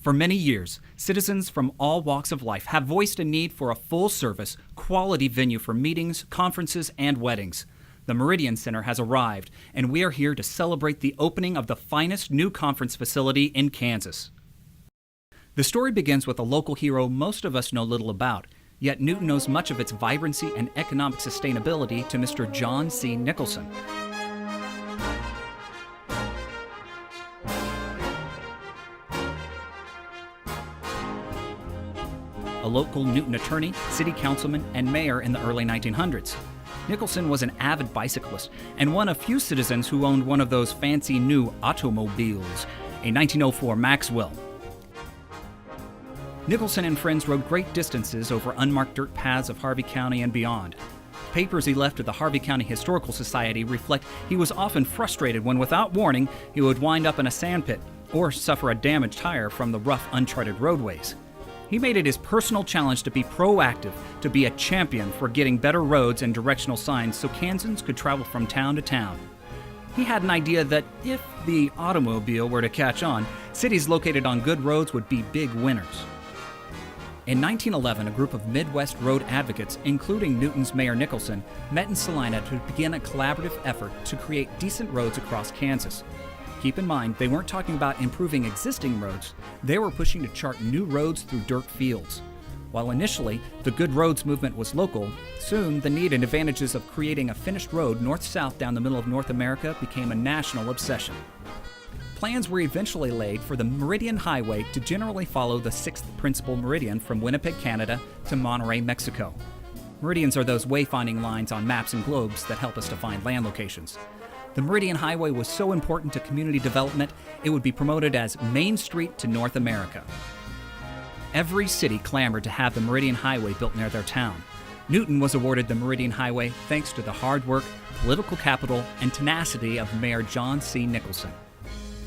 For many years, citizens from all walks of life have voiced a need for a full-service, quality venue for meetings, conferences, and weddings. The Meridian Center has arrived, and we are here to celebrate the opening of the finest new conference facility in Kansas. The story begins with a local hero most of us know little about, yet Newton owes much of its vibrancy and economic sustainability to Mr. John C. Nickelson. A local Newton attorney, city councilman, and mayor in the early 1900s. Nickelson was an avid bicyclist and one of few citizens who owned one of those fancy new automobiles, a 1904 Maxwell. Nickelson and friends rode great distances over unmarked dirt paths of Harvey County and beyond. Papers he left to the Harvey County Historical Society reflect he was often frustrated when, without warning, he would wind up in a sandpit or suffer a damaged tire from the rough, uncharted roadways. He made it his personal challenge to be proactive, to be a champion for getting better roads and directional signs so Kansans could travel from town to town. He had an idea that if the automobile were to catch on, cities located on good roads would be big winners. In 1911, a group of Midwest road advocates, including Newton's Mayor Nickelson, met in Salina to begin a collaborative effort to create decent roads across Kansas. Keep in mind, they weren't talking about improving existing roads, they were pushing to chart new roads through dirt fields. While initially, the Good Roads movement was local, soon the need and advantages of creating a finished road north-south down the middle of North America became a national obsession. Plans were eventually laid for the Meridian Highway to generally follow the 6th principal meridian from Winnipeg, Canada to Monterey, Mexico. Meridians are those wayfinding lines on maps and globes that help us to find land locations. The Meridian Highway was so important to community development, it would be promoted as Main Street to North America. Every city clamored to have the Meridian Highway built near their town. Newton was awarded the Meridian Highway thanks to the hard work, political capital, and tenacity of Mayor John C. Nickelson.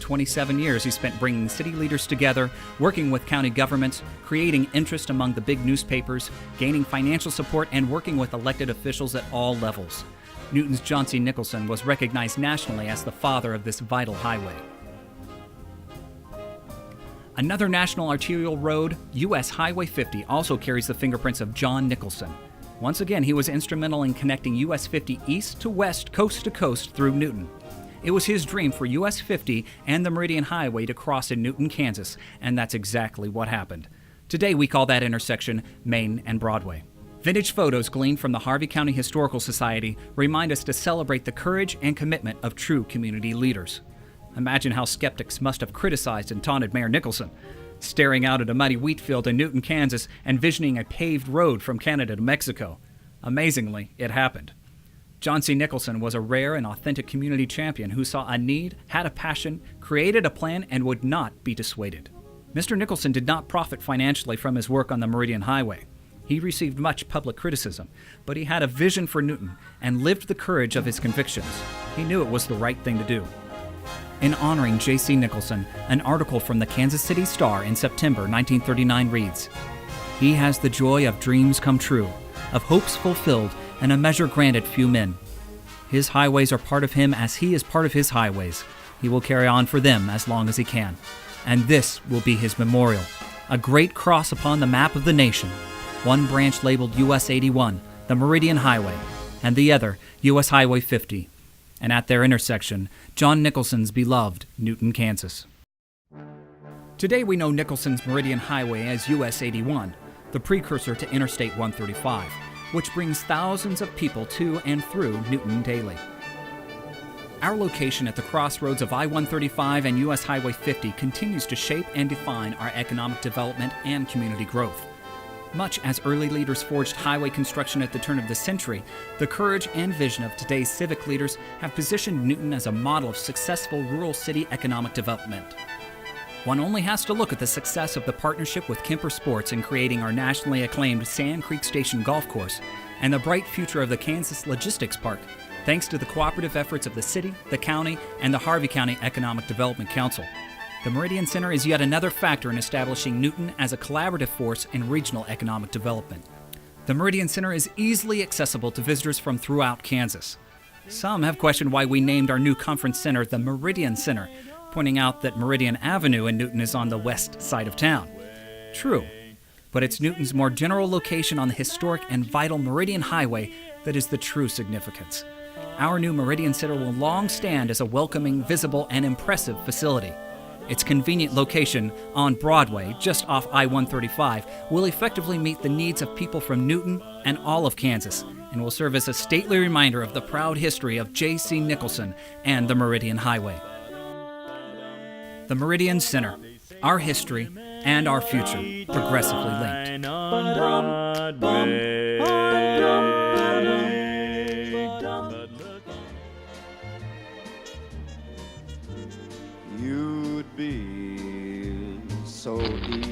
27 years he spent bringing city leaders together, working with county governments, creating interest among the big newspapers, gaining financial support, and working with elected officials at all levels. Newton's John C. Nickelson was recognized nationally as the father of this vital highway. Another national arterial road, U.S. Highway 50, also carries the fingerprints of John Nickelson. Once again, he was instrumental in connecting U.S. 50 east to west, coast to coast through Newton. It was his dream for U.S. 50 and the Meridian Highway to cross in Newton, Kansas, and that's exactly what happened. Today we call that intersection Main and Broadway. Vintage photos gleaned from the Harvey County Historical Society remind us to celebrate the courage and commitment of true community leaders. Imagine how skeptics must have criticized and taunted Mayor Nickelson, staring out at a muddy wheat field in Newton, Kansas, and visioning a paved road from Canada to Mexico. Amazingly, it happened. John C. Nickelson was a rare and authentic community champion who saw a need, had a passion, created a plan, and would not be dissuaded. Mr. Nickelson did not profit financially from his work on the Meridian Highway. He received much public criticism, but he had a vision for Newton and lived the courage of his convictions. He knew it was the right thing to do. In honoring J.C. Nickelson, an article from the Kansas City Star in September 1939 reads, "He has the joy of dreams come true, of hopes fulfilled, and a measure granted few men. His highways are part of him as he is part of his highways. He will carry on for them as long as he can. And this will be his memorial, a great cross upon the map of the nation. One branch labeled US 81, the Meridian Highway, and the other US Highway 50. And at their intersection, John Nickelson's beloved Newton, Kansas." Today we know Nickelson's Meridian Highway as US 81, the precursor to Interstate 135, which brings thousands of people to and through Newton daily. Our location at the crossroads of I-135 and US Highway 50 continues to shape and define our economic development and community growth. Much as early leaders forged highway construction at the turn of the century, the courage and vision of today's civic leaders have positioned Newton as a model of successful rural city economic development. One only has to look at the success of the partnership with Kemper Sports in creating our nationally acclaimed Sand Creek Station Golf Course and the bright future of the Kansas Logistics Park, thanks to the cooperative efforts of the city, the county, and the Harvey County Economic Development Council. The Meridian Center is yet another factor in establishing Newton as a collaborative force in regional economic development. The Meridian Center is easily accessible to visitors from throughout Kansas. Some have questioned why we named our new conference center the Meridian Center. pointing out that Meridian Avenue in Newton is on the west side of town. True, but it's Newton's more general location on the historic and vital Meridian Highway that is the true significance. Our new Meridian Center will long stand as a welcoming, visible, and impressive facility. Its convenient location on Broadway, just off I-135, will effectively meet the needs of people from Newton and all of Kansas, and will serve as a stately reminder of the proud history of J.C. Nickelson and the Meridian Highway. The Meridian Center, our history and our future, progressively linked. You'd be so easy